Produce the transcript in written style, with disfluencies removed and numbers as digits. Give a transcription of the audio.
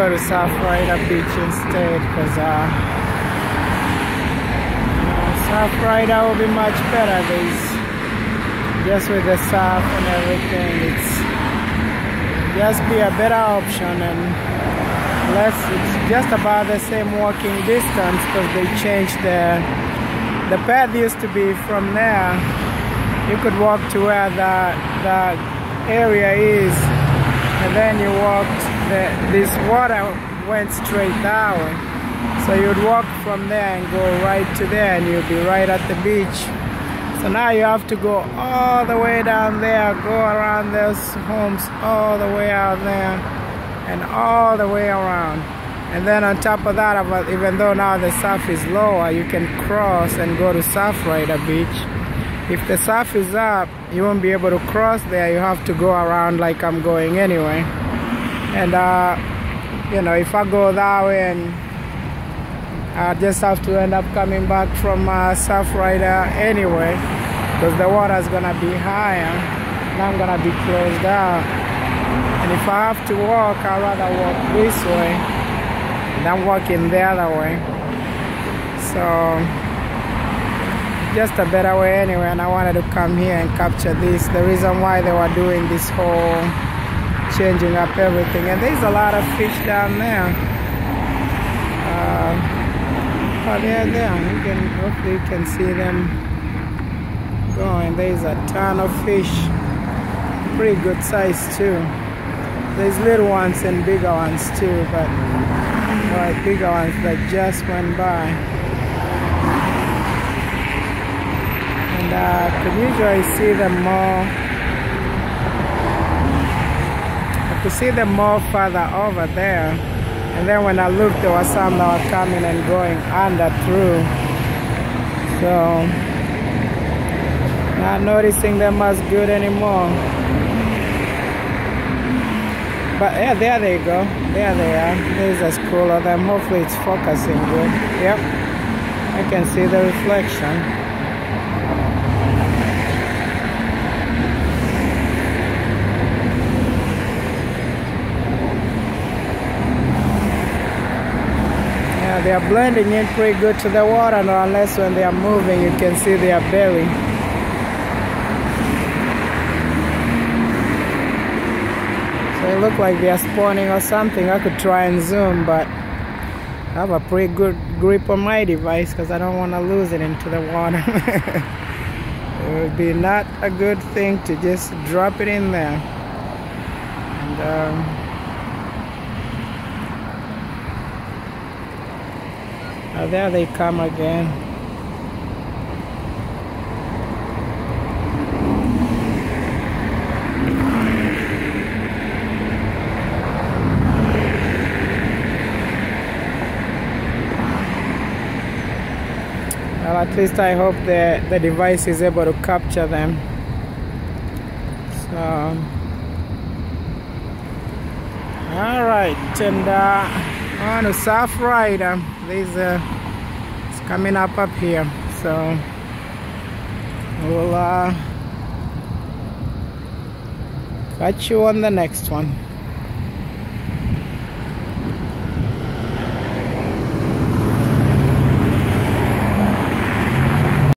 go to South Rider Beach instead, because South Rider will be much better. There's just with the surf and everything, it's just be a better option, and less. It's just about the same walking distance, because they changed the path used to be from there. You could walk to where the area is, and then you walked. This water went straight down, so you'd walk from there and go right to there, and you'd be right at the beach. So now you have to go all the way down there, go around those homes all the way out there, and all the way around. And then on top of that, even though now the surf is lower, you can cross and go to South Rider Beach. If the surf is up, you won't be able to cross there. You have to go around like I'm going anyway. And you know, if I go that way, and I just have to end up coming back from South Rider anyway, because the water is gonna be higher and I'm gonna be closed out. And if I have to walk, I'd rather walk this way than walking the other way. So just a better way anyway, and I wanted to come here and capture this. The reason why they were doing this whole changing up everything, and there's a lot of fish down there. Oh, they're there. Hopefully you can see them going. There's a ton of fish, pretty good size too. There's little ones and bigger ones too, but bigger ones that just went by. And I could usually see them more. I could see them more further over there. And then when I looked, there were some that were coming and going under through. So not noticing them as good anymore. But yeah, there they go. There they are. There's a school of them. Hopefully it's focusing good. Yep. I can see the reflection. Yeah, they are blending in pretty good to the water now, unless when they are moving you can see their belly. They look like they are spawning or something. I could try and zoom, but I have a pretty good grip on my device because I don't want to lose it into the water. It would be not a good thing to just drop it in there. And oh, there they come again. Well, at least I hope the device is able to capture them. So, alright, and on to South Rider. It's coming up here. So, we'll catch you on the next one.